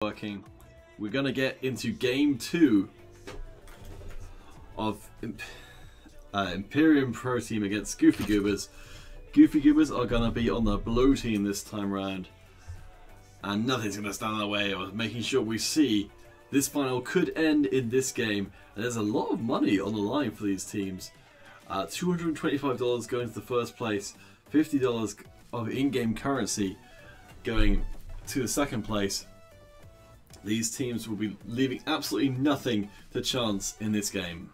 working. We're gonna get into game 2 of Imperium Pro Team against Goofy Goobers. Goofy Goobers are gonna be on the blue team this time round, and nothing's gonna stand in the way of making sure we see this final could end in this game. And there's a lot of money on the line for these teams. $225 going to the first place, $50 of in-game currency going to the second place. These teams will be leaving absolutely nothing to chance in this game.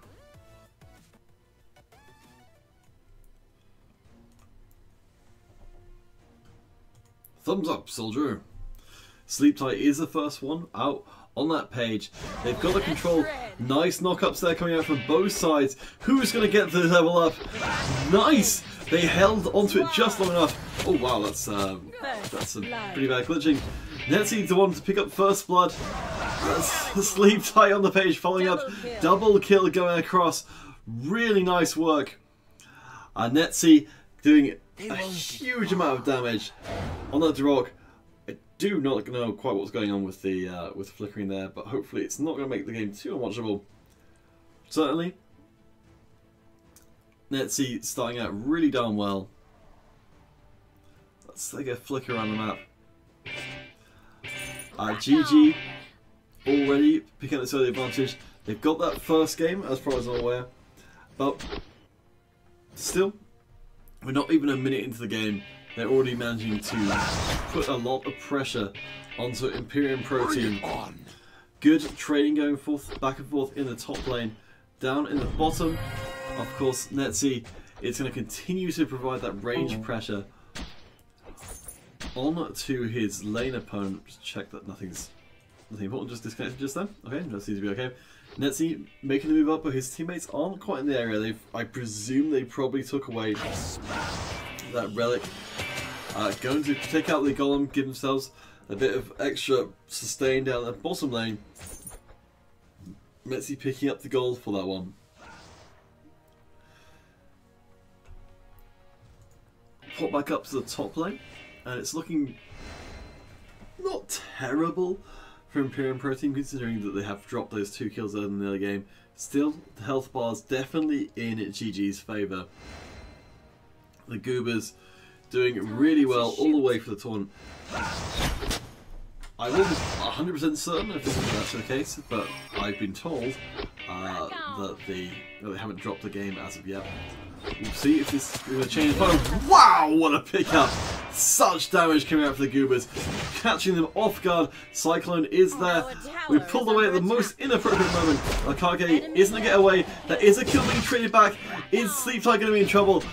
Thumbs up, soldier. Sleep Tight is the first one out on that page. They've got the control. Nice knockups there coming out from both sides. Who's going to get the level up? Nice! They held onto it just long enough. Oh wow, that's some pretty bad glitching. Netsy's the one to pick up first blood. Sleep Tight on the page, following up. Double kill going across. Really nice work. Netsy doing a huge amount of damage on that Drock. I do not know quite what's going on with the flickering there, but hopefully it's not going to make the game too unwatchable. Certainly, Netsy starting out really darn well. Let's take a flicker around the map. GG already picking up this early advantage. They've got that first game, as far as I'm aware, but still, we're not even a minute into the game. They're already managing to put a lot of pressure onto Imperium Pro Team. Good trading going back and forth in the top lane. Down in the bottom, of course, Netsy is going to continue to provide that range pressure on to his lane opponent. Just check that nothing important just disconnected just then. Okay, that seems to be okay. Netsy making the move up, but his teammates aren't quite in the area. I presume they probably took away that relic. Going to take out the golem, give themselves a bit of extra sustain down the bottom lane. Netsy picking up the gold for that one. Pop back up to the top lane, and it's looking not terrible for Imperium Pro Team, considering that they have dropped those 2 kills earlier in the other game. Still, the health bar's definitely in GG's favour. The Goobers doing really well all the way for the tournament. I wasn't 100% certain if this was actually the case, but I've been told that they haven't dropped the game as of yet. We'll see if this is going to change. Wow, what a pickup! Such damage coming out for the Goobers, catching them off guard. Cyclone is there. We pulled away at the most inappropriate moment. Akage isn't going to get away. There is a kill being traded back. Is Sleep Tight going to be in trouble?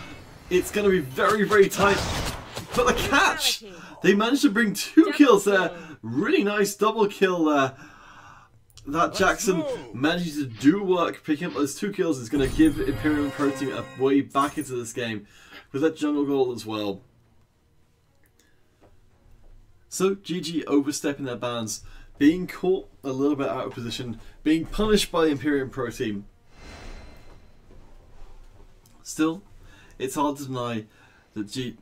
It's going to be very, very tight. But the catch! They managed to bring 2 kills there. Really nice double kill there. That Jackson manages to do work. Picking up those 2 kills is going to give Imperium Pro Team a way back into this game with that jungle goal as well. So GG overstepping their bounds, being caught a little bit out of position, being punished by the Imperium Pro Team. Still, it's hard to deny that the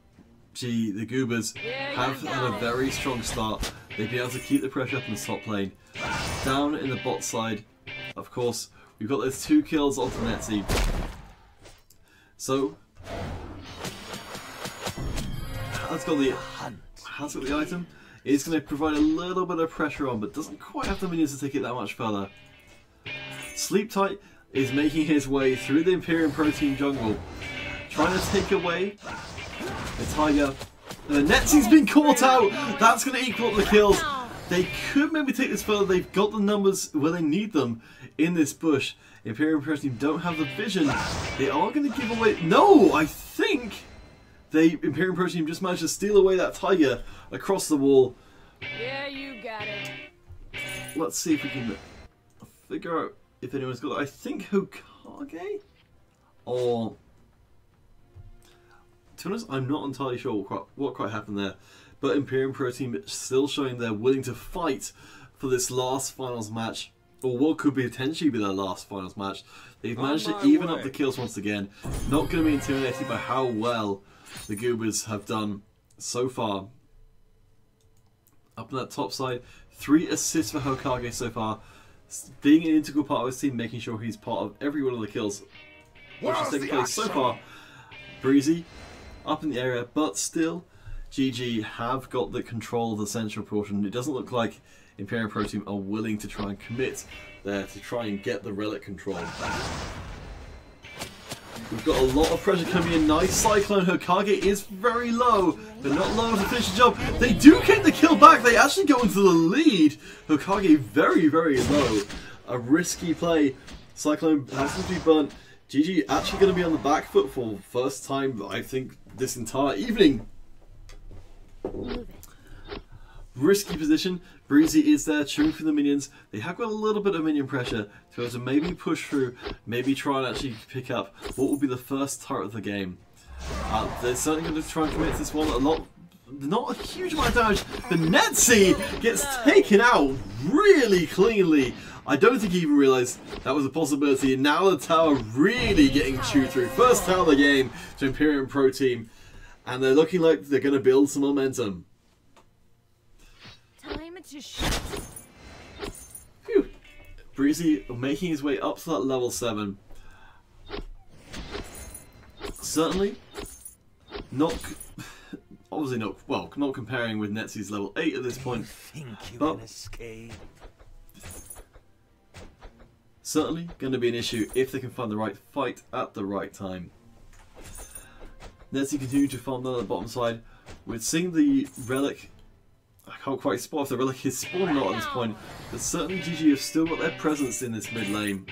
Goobers have had a very strong start. They've been able to keep the pressure up in the top lane. Down in the bot side, of course, we've got those 2 kills onto Netsy. So, has got the item. It's going to provide a little bit of pressure on, but doesn't quite have the minions to take it that much further. Sleep Tight is making his way through the Imperium Pro Team jungle, trying to take away the Tiger. And the Netsy's been caught out. That's going to equal up the kills. They could maybe take this further. They've got the numbers where they need them in this bush. Imperium Pro Team don't have the vision. They are going to give away... No, I think Imperium Pro Team just managed to steal away that Tiger across the wall. Yeah, you got it. Let's see if we can figure out if anyone's got it. I think Hokage? Or... To be honest, I'm not entirely sure what quite happened there. But Imperium Pro Team still showing they're willing to fight for this last finals match. Or what could potentially be their last finals match. They've managed to even up the kills once again. Not going to be intimidated by how well the Goobers have done so far. Up on that top side, 3 assists for Hokage so far. Being an integral part of his team, making sure he's part of every one of the kills which has taken place so far. Breezy up in the area, but still GG have got the control of the central portion. It doesn't look like Imperium Pro Team are willing to try and commit there to try and get the relic control back. We've got a lot of pressure coming in. Nice Cyclone. Hokage is very low, but not low enough to finish the job. They do get the kill back. They actually go into the lead. Hokage very, very low. A risky play. Cyclone has to be burnt. GG actually going to be on the back foot for first time, I think, this entire evening. Risky position. Breezy is there, chewing through the minions. They have got a little bit of minion pressure to be able to maybe push through, maybe try and actually pick up what will be the first turret of the game. They're certainly going to try and commit to this one. Not a huge amount of damage, but Netsi gets taken out really cleanly. I don't think he even realised that was a possibility. And now the tower really getting chewed through. First tower of the game to Imperium Pro Team, and they're looking like they're going to build some momentum. Phew. Breezy making his way up to that level 7. Certainly not, obviously not, well, not comparing with Netsi's level 8 at this point, but certainly going to be an issue if they can find the right fight at the right time. Netsi continue to farm down at the bottom side. We're seeing the relic. I can't quite spot if the relic is spawned or not at this point, but certainly GG have still got their presence in this mid lane.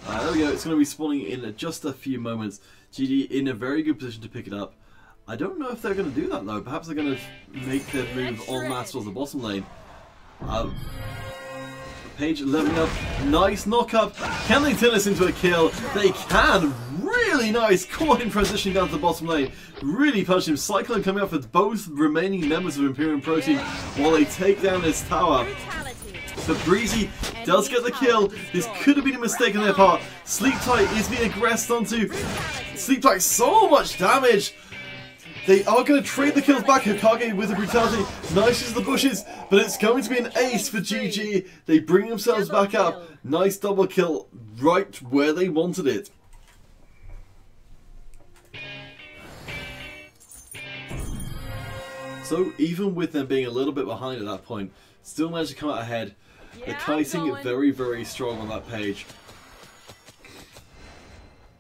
There we go, it's going to be spawning in just a few moments. GG in a very good position to pick it up. I don't know if they're going to do that though, perhaps they're going to make their move en masse towards the bottom lane. Page leveling up, nice knock up. Can they turn this into a kill? They can. Really nice, caught him transitioning down to the bottom lane. Really punched him. Cyclone coming up with both remaining members of Imperium Pro Team while they take down this tower. But Breezy does get the kill. This could have been a mistake on their part. Sleep Tight is being aggressed onto. Sleep Tight, so much damage. They are going to trade the kills back. Hokage with the brutality. Nice as the bushes, but it's going to be an ace for GG. They bring themselves back up. Nice double kill right where they wanted it. So even with them being a little bit behind at that point, still managed to come out ahead. They're kiting very, very strong on that page.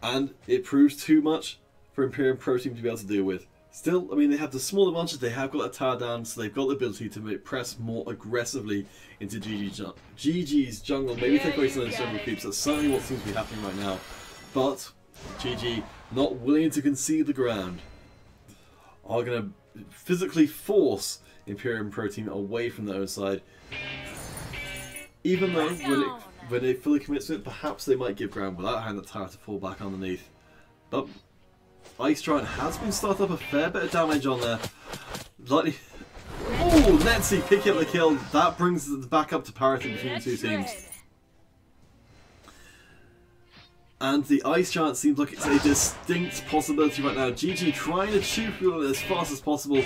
And it proves too much for Imperium Pro Team to be able to deal with. Still, I mean, they have the small advantage, they have got a tower down, so they've got the ability to press more aggressively into GG's jungle. Maybe take away some of the jungle creeps. That's certainly what seems to be happening right now. But GG, not willing to concede the ground, are going to physically force Imperium Pro Team away from their own side. Even though, when it fully commits to it, perhaps they might give ground without having the tower to fall back underneath. But Ice Giant has been started up a fair bit of damage on there. Likely. Oh, Netsi picking up the kill. That brings it back up to parity between the two teams. And the Ice Giant seems like it's a distinct possibility right now. GG trying to chew through it as fast as possible.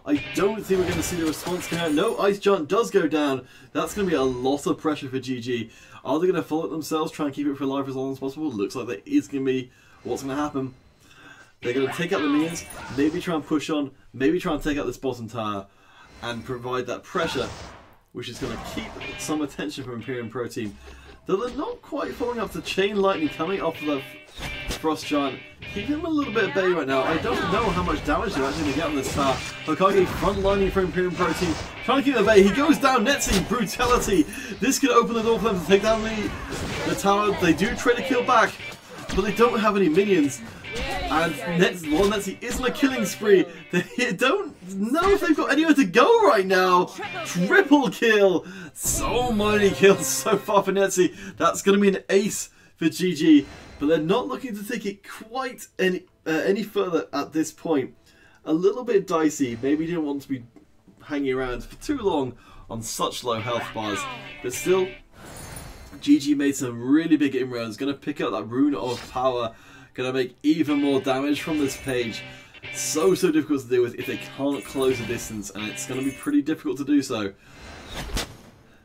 I don't think we're going to see the response come out. No, Ice Giant does go down. That's going to be a lot of pressure for GG. Are they going to follow it themselves, try and keep it for alive for as long as possible? Looks like that is going to be what's going to happen. They're going to take out the minions, maybe try and push on, maybe try and take out this bottom tower, and provide that pressure, which is going to keep some attention from Imperium Pro Team. Though they're not quite following up the Chain Lightning coming off of the Frost Giant. Keeping them a little bit at bay right now. I don't know how much damage they're actually going to get on this tower. Hokage front lining for Imperium Pro Team, trying to keep them at bay. He goes down, Netsi, brutality. This could open the door for them to take down the tower. They do try to kill back, but they don't have any minions. And Netsi is on a killing spree. They don't know if they've got anywhere to go right now. Triple kill. So many kills so far for Netsi. That's going to be an ace for GG. But they're not looking to take it quite any further at this point. A little bit dicey. Maybe didn't want to be hanging around for too long on such low health bars. But still, GG made some really big inroads. Going to pick up that Rune of Power. Going to make even more damage from this page. so difficult to deal with if they can't close the distance, and it's going to be pretty difficult to do so.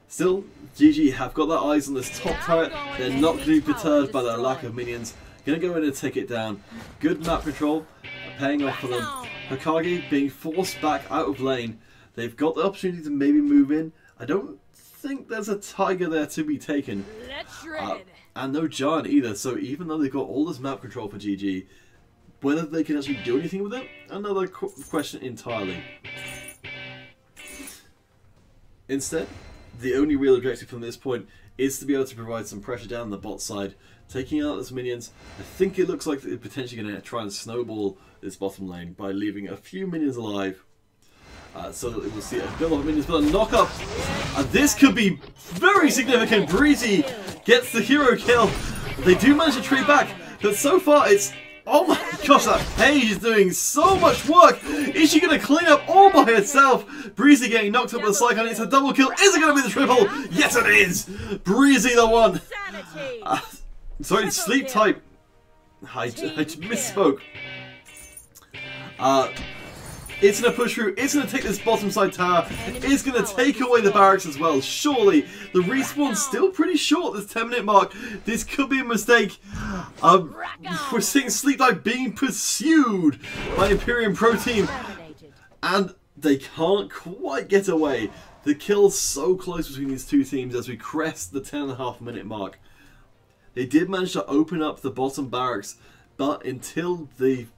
Still, GG have got their eyes on this top turret. They're not going to be perturbed by their lack of minions. Going to go in and take it down. Good map control, paying off for them. Hokage being forced back out of lane. They've got the opportunity to maybe move in. I don't think there's a tiger there to be taken. And no giant either, so even though they've got all this map control for GG, whether they can actually do anything with it, another question entirely. Instead, the only real objective from this point is to be able to provide some pressure down the bot side, taking out those minions. I think it looks like they're potentially going to try and snowball this bottom lane by leaving a few minions alive. So that we'll see a bit of minions, but a knock-up. And this could be very significant. Breezy gets the hero kill. They do manage to trade back, but so far it's... Oh my gosh, that Paige is doing so much work! Is she going to clean up all by herself? Breezy getting knocked up with a Cyclone. It's a double kill. Is it going to be the triple? Yes, it is! Breezy the one! Sorry, sleep type. I misspoke. It's going to push through. It's going to take this bottom side tower. It's going to take away the barracks as well. Surely, the respawn's still pretty short, this 10-minute mark. This could be a mistake. We're seeing Sleep Dive being pursued by Imperium Pro Team. And they can't quite get away. The kill's so close between these two teams as we crest the 10.5-minute mark. They did manage to open up the bottom barracks, but until the...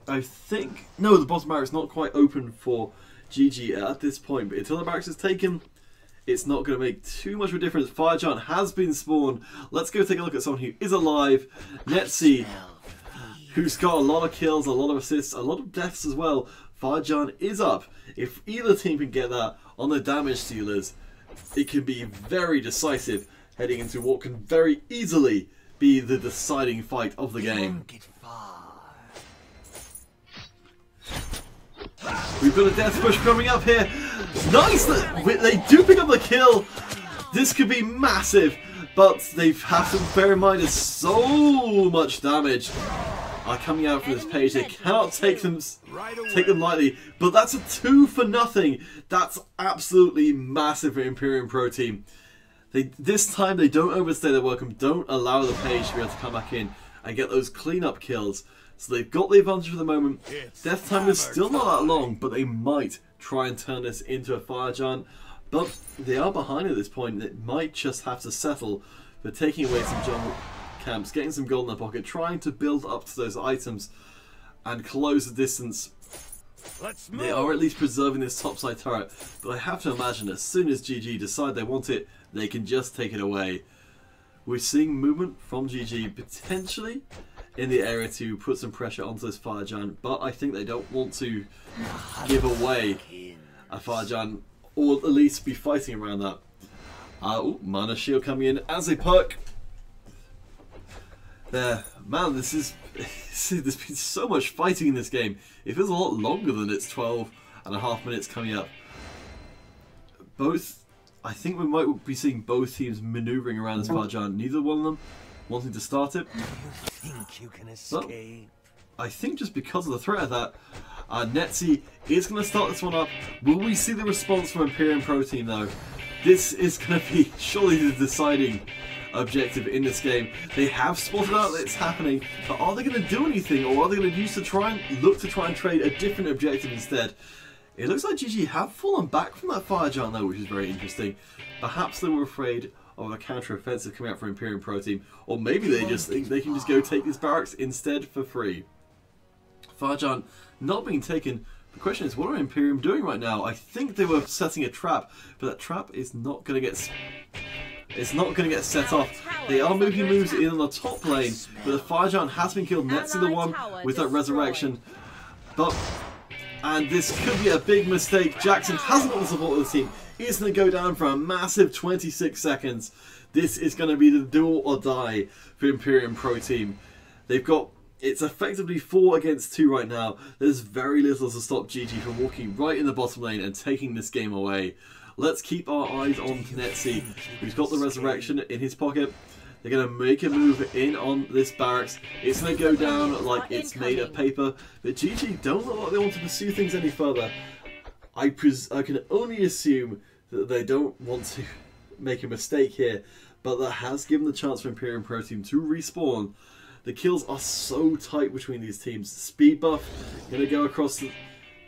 I think... No, the bottom barracks not quite open for GG at this point, but until the barracks is taken, it's not going to make too much of a difference. Fire Giant has been spawned. Let's go take a look at someone who is alive. Netsi, who's got a lot of kills, a lot of assists, a lot of deaths as well. Fire Giant is up. If either team can get that on the damage stealers, it can be very decisive, heading into what can very easily be the deciding fight of the game. We've got a death push coming up here. Nice! They do pick up the kill. This could be massive, but they have to bear in mind there's so much damage coming out from this page. They cannot take them lightly, but that's a 2 for nothing. That's absolutely massive for Imperium Pro Team. This time they don't overstay their welcome, don't allow the page to be able to come back in and get those cleanup kills. So they've got the advantage for the moment. Death time is still not that long, but they might try and turn this into a Fire Giant. But they are behind at this point. They might just have to settle for taking away some jungle camps, getting some gold in their pocket, trying to build up to those items and close the distance. They are at least preserving this topside turret, but I have to imagine as soon as GG decide they want it, they can just take it away. We're seeing movement from GG potentially in the area to put some pressure onto this Fire Giant, but I think they don't want to give away a Fire Giant, or at least be fighting around that. Oh, Mana Shield coming in as a perk. There, man, there's been so much fighting in this game. It feels a lot longer than its 12.5 minutes coming up. I think we might be seeing both teams manoeuvring around this Fire Giant. Neither one of them wanting to start it. You can escape. I think just because of the threat of that, Netsi is going to start this one up. Will we see the response from Imperium Pro Team though? This is going to be surely the deciding objective in this game. They have spotted out that it's happening, but are they going to do anything, or are they going to try and trade a different objective instead? It looks like GG have fallen back from that Fire Giant though, which is very interesting. Perhaps they were afraid of a counter-offensive coming out from Imperium Pro Team, or maybe they just think they can just go take this barracks instead for free. Fire Giant not being taken. The question is, what are Imperium doing right now? I think they were setting a trap, but that trap is not going to get... It's not going to get set off. They are making moves in on the top lane, but the Fire Giant has been killed. Netsi the one with that resurrection. And this could be a big mistake. Jackson hasn't got the support of the team. He's going to go down for a massive 26 seconds. This is going to be the do or die for Imperium Pro Team. It's effectively 4 against 2 right now. There's very little to stop GG from walking right in the bottom lane and taking this game away. Let's keep our eyes on Netsi, who's got the resurrection in his pocket. They're going to make a move in on this barracks. It's going to go down like it's made of paper. But GG don't look like they want to pursue things any further. I can only assume that they don't want to make a mistake here. But that has given the chance for Imperium Pro Team to respawn. The kills are so tight between these teams. Speed buff going to go across to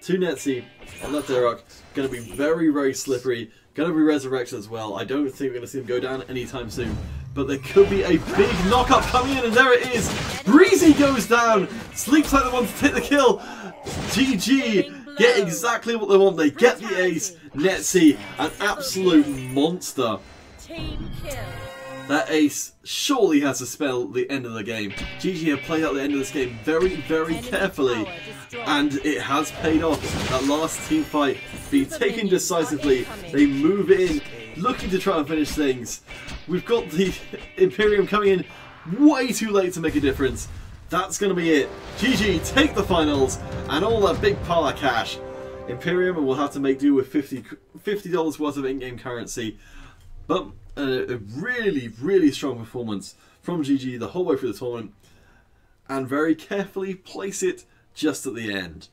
Netzy on that Derrock. Going to be very, very slippery. Going to be resurrected as well. I don't think we're going to see him go down anytime soon. But there could be a big knockup coming in, and there it is. Breezy goes down. Sleeps like the one to take the kill. GG get exactly what they want. They get the ace. Netzy, an absolute monster. Team kill. That ace surely has to spell the end of the game. GG have played out the end of this game very, very carefully. And it has paid off. That last team fight being taken decisively. They move in, looking to try and finish things. We've got the Imperium coming in way too late to make a difference. That's going to be it. GG take the finals and all that big pile of cash. Imperium will have to make do with $50 worth of in-game currency. But a really, really strong performance from GG the whole way through the tournament. And very carefully place it just at the end.